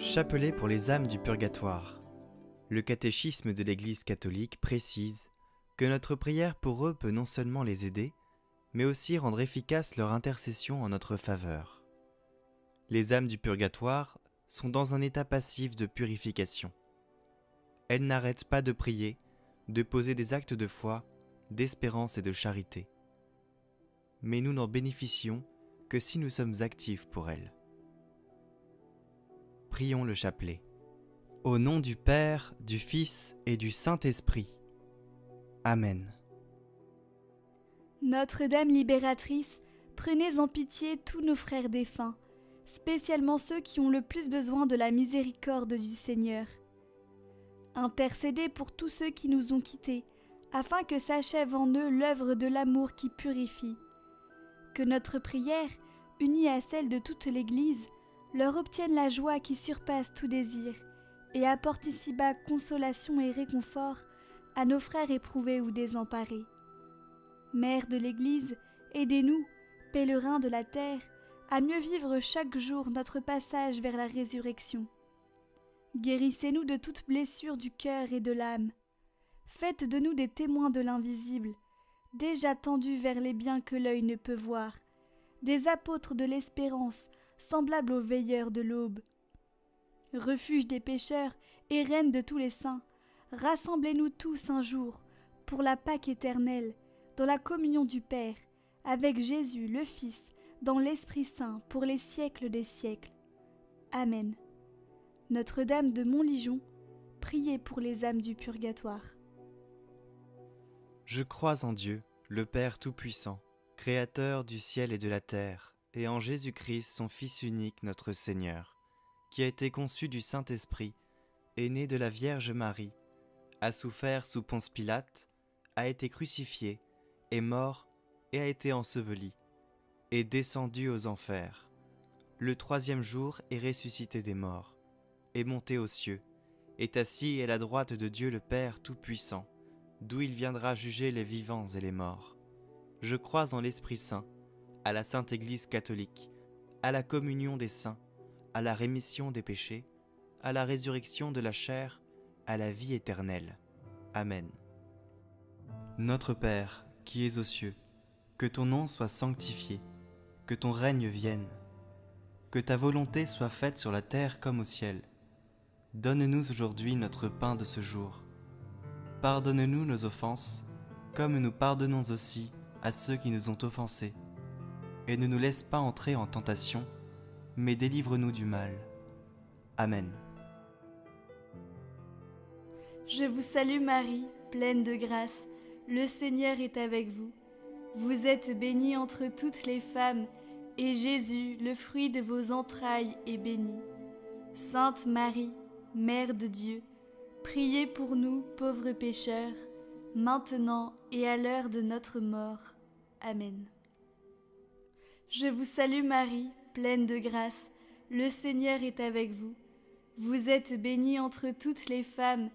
Chapelet pour les âmes du purgatoire. Le catéchisme de l'Église catholique précise que notre prière pour eux peut non seulement les aider, mais aussi rendre efficace leur intercession en notre faveur. Les âmes du purgatoire sont dans un état passif de purification. Elles n'arrêtent pas de prier, de poser des actes de foi, d'espérance et de charité. Mais nous n'en bénéficions que si nous sommes actifs pour elles. Prions le chapelet. Au nom du Père, du Fils et du Saint-Esprit. Amen. Notre-Dame libératrice, prenez en pitié tous nos frères défunts, spécialement ceux qui ont le plus besoin de la miséricorde du Seigneur. Intercédez pour tous ceux qui nous ont quittés, afin que s'achève en eux l'œuvre de l'amour qui purifie. Que notre prière, unie à celle de toute l'Église, leur obtienne la joie qui surpasse tout désir, et apporte ici-bas consolation et réconfort à nos frères éprouvés ou désemparés. Mère de l'Église, aidez-nous, pèlerins de la terre, à mieux vivre chaque jour notre passage vers la résurrection. Guérissez-nous de toute blessure du cœur et de l'âme. Faites de nous des témoins de l'invisible, déjà tendus vers les biens que l'œil ne peut voir, des apôtres de l'espérance, semblables aux veilleurs de l'aube. Refuge des pécheurs et reine de tous les saints, rassemblez-nous tous un jour, pour la Pâque éternelle, dans la communion du Père, avec Jésus le Fils, dans l'Esprit Saint, pour les siècles des siècles. Amen. Notre-Dame de Montligeon, priez pour les âmes du purgatoire. Je crois en Dieu, le Père Tout-Puissant, Créateur du ciel et de la terre, et en Jésus-Christ, son Fils unique, notre Seigneur, qui a été conçu du Saint-Esprit, est né de la Vierge Marie, a souffert sous Ponce Pilate, a été crucifié, est mort et a été enseveli, est descendu aux enfers. Le troisième jour est ressuscité des morts, est monté aux cieux, est assis à la droite de Dieu le Père Tout-Puissant, d'où il viendra juger les vivants et les morts. Je crois en l'Esprit Saint, à la Sainte Église catholique, à la communion des saints, à la rémission des péchés, à la résurrection de la chair, à la vie éternelle. Amen. Notre Père, qui es aux cieux, que ton nom soit sanctifié, que ton règne vienne, que ta volonté soit faite sur la terre comme au ciel. Donne-nous aujourd'hui notre pain de ce jour. Pardonne-nous nos offenses, comme nous pardonnons aussi à ceux qui nous ont offensés. Et ne nous laisse pas entrer en tentation, mais délivre-nous du mal. Amen. Je vous salue Marie, pleine de grâce, le Seigneur est avec vous. Vous êtes bénie entre toutes les femmes, et Jésus, le fruit de vos entrailles, est béni. Sainte Marie, Mère de Dieu, priez pour nous, pauvres pécheurs, maintenant et à l'heure de notre mort. Amen. Je vous salue Marie, pleine de grâce, le Seigneur est avec vous. Vous êtes bénie entre toutes les femmes,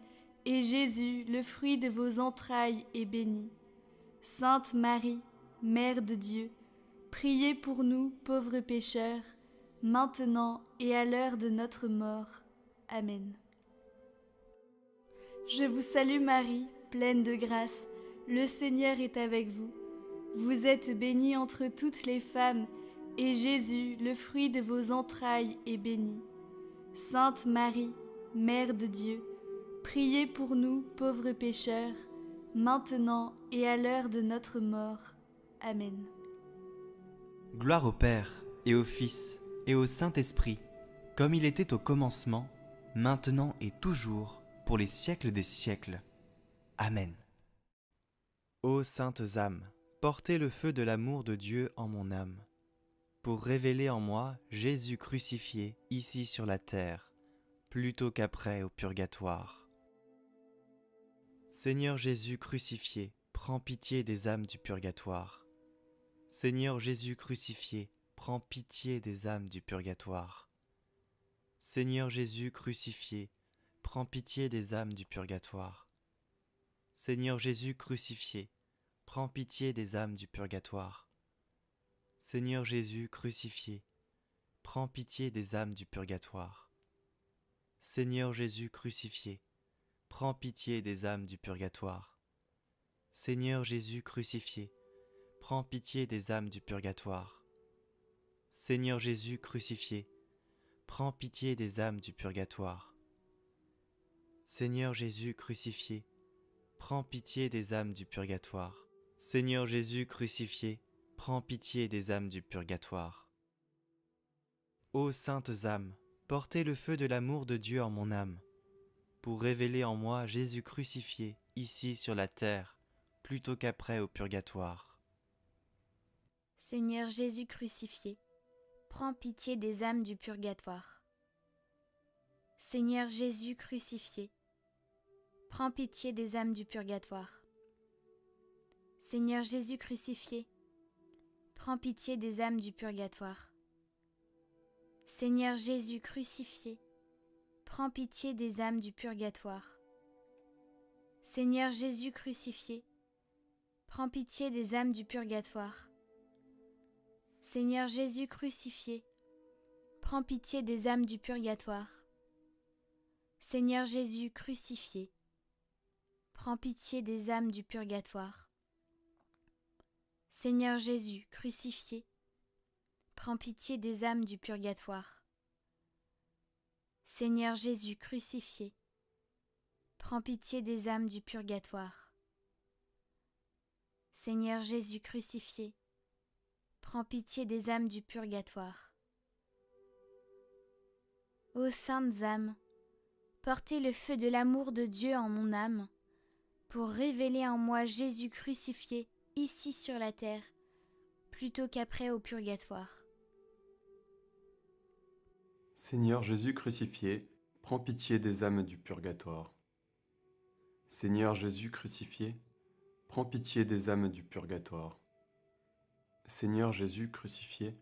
et Jésus, le fruit de vos entrailles, est béni. Sainte Marie, Mère de Dieu, priez pour nous, pauvres pécheurs, maintenant et à l'heure de notre mort. Amen. Je vous salue Marie, pleine de grâce, le Seigneur est avec vous. Vous êtes bénie entre toutes les femmes, et Jésus, le fruit de vos entrailles, est béni. Sainte Marie, Mère de Dieu, priez pour nous, pauvres pécheurs, maintenant et à l'heure de notre mort. Amen. Gloire au Père, et au Fils, et au Saint-Esprit, comme il était au commencement, maintenant et toujours, pour les siècles des siècles. Amen. Ô saintes âmes, portez le feu de l'amour de Dieu en mon âme, pour révéler en moi Jésus crucifié ici sur la terre, plutôt qu'après au purgatoire. Seigneur Jésus crucifié, prends pitié des âmes du purgatoire. Seigneur Jésus crucifié, prends pitié des âmes du purgatoire. Seigneur Jésus crucifié, prends pitié des âmes du purgatoire. Seigneur Jésus crucifié, prends pitié des âmes du purgatoire. Seigneur Jésus crucifié, prends pitié des âmes du purgatoire. Seigneur Jésus crucifié, prends pitié des âmes du purgatoire. Seigneur Jésus crucifié, prends pitié des âmes du purgatoire. Seigneur Jésus crucifié, prends pitié des âmes du purgatoire. Seigneur Jésus crucifié, prends pitié des âmes du purgatoire. Seigneur Jésus crucifié, prends pitié des âmes du purgatoire. Ô saintes âmes, portez le feu de l'amour de Dieu en mon âme, pour révéler en moi Jésus crucifié, ici sur la terre, plutôt qu'après au purgatoire. Seigneur Jésus crucifié, prends pitié des âmes du purgatoire. Seigneur Jésus crucifié, prends pitié des âmes du purgatoire. Seigneur Jésus crucifié, prends pitié des âmes du purgatoire. Seigneur Jésus crucifié, prends pitié des âmes du purgatoire. Seigneur Jésus crucifié, prends pitié des âmes du purgatoire. Seigneur Jésus crucifié, prends pitié des âmes du purgatoire. Seigneur Jésus crucifié, prends pitié des âmes du purgatoire. Seigneur Jésus crucifié, prends pitié des âmes du purgatoire. Seigneur Jésus crucifié, prends pitié des âmes du purgatoire. Seigneur Jésus crucifié, prends pitié des âmes du purgatoire. Ô saintes âmes, portez le feu de l'amour de Dieu en mon âme, pour révéler en moi Jésus crucifié ici sur la terre, plutôt qu'après au purgatoire. Seigneur Jésus crucifié, prends pitié des âmes du purgatoire. Seigneur Jésus crucifié, prends pitié des âmes du purgatoire. Seigneur Jésus crucifié,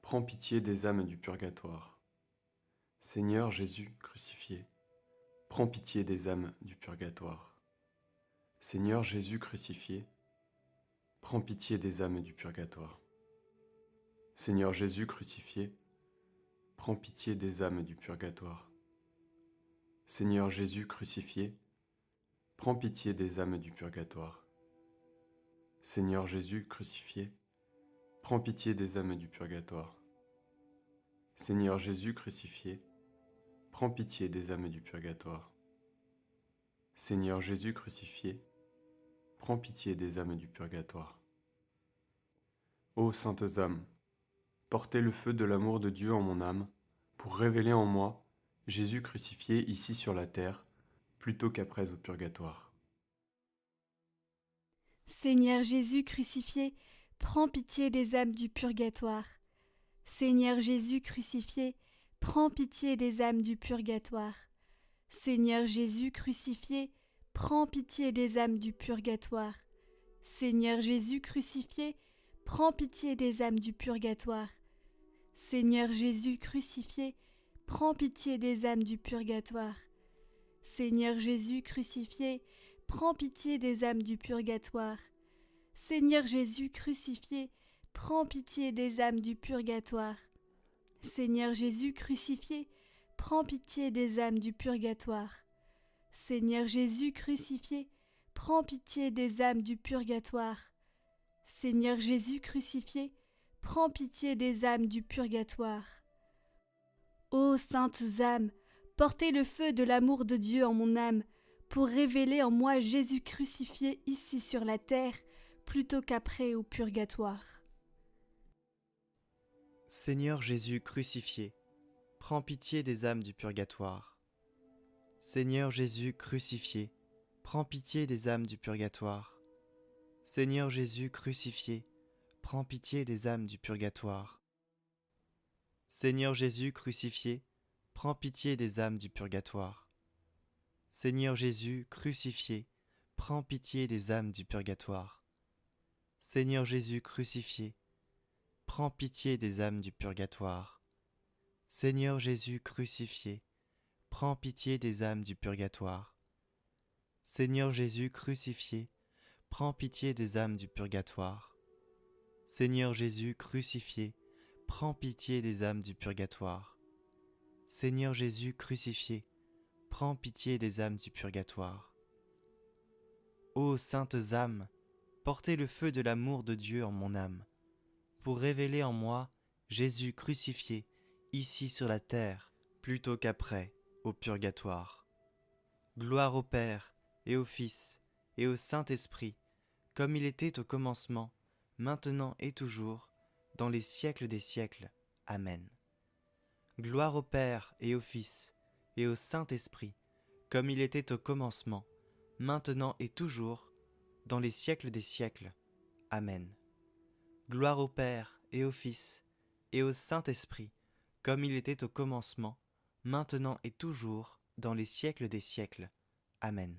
prends pitié des âmes du purgatoire. Seigneur Jésus crucifié, prends pitié des âmes du purgatoire. Seigneur Jésus crucifié, prends pitié des âmes du purgatoire. Seigneur Jésus crucifié, prends pitié des âmes du purgatoire. Seigneur Jésus crucifié, prends pitié des âmes du purgatoire. Seigneur Jésus crucifié, prends pitié des âmes du purgatoire. Seigneur Jésus crucifié, prends pitié des âmes du purgatoire. Seigneur Jésus crucifié, prends pitié des âmes du purgatoire. Ô saintes âmes, portez le feu de l'amour de Dieu en mon âme, pour révéler en moi Jésus crucifié ici sur la terre, plutôt qu'après au purgatoire. Seigneur Jésus crucifié, prends pitié des âmes du purgatoire. Seigneur Jésus crucifié, prends pitié des âmes du purgatoire. Seigneur Jésus crucifié, prends pitié des âmes du purgatoire. Seigneur Jésus crucifié, prends pitié des âmes du purgatoire. Seigneur Jésus crucifié, prends pitié des âmes du purgatoire. Seigneur Jésus crucifié, prends pitié des âmes du purgatoire. Seigneur Jésus crucifié, prends pitié des âmes du purgatoire. Seigneur Jésus crucifié, prends pitié des âmes du purgatoire. Seigneur Jésus crucifié, prends pitié des âmes du purgatoire. Seigneur Jésus crucifié, prends pitié des âmes du purgatoire. Ô saintes âmes, portez le feu de l'amour de Dieu en mon âme, pour révéler en moi Jésus crucifié ici sur la terre, plutôt qu'après au purgatoire. Seigneur Jésus crucifié, prends pitié des âmes du purgatoire. Seigneur Jésus crucifié, prends pitié des âmes du purgatoire. Seigneur Jésus crucifié, prends pitié des âmes du purgatoire. Seigneur Jésus crucifié, prends pitié des âmes du purgatoire. Seigneur Jésus crucifié, prends pitié des âmes du purgatoire. Seigneur Jésus crucifié, prends pitié des âmes du purgatoire. Seigneur Jésus crucifié, prends pitié des âmes du purgatoire. Seigneur Jésus crucifié, prends pitié des âmes du purgatoire. Seigneur Jésus crucifié, prends pitié des âmes du purgatoire. Seigneur Jésus crucifié, prends pitié des âmes du purgatoire. Ô saintes âmes, portez le feu de l'amour de Dieu en mon âme, pour révéler en moi Jésus crucifié, ici sur la terre, plutôt qu'après, au purgatoire. Gloire au Père, et au Fils, et au Saint-Esprit, comme il était au commencement, maintenant et toujours, dans les siècles des siècles. Amen. Gloire au Père, et au Fils, et au Saint-Esprit, comme il était au commencement, maintenant et toujours, dans les siècles des siècles. Amen. Gloire au Père, et au Fils, et au Saint-Esprit, comme il était au commencement, maintenant et toujours, dans les siècles des siècles. Amen.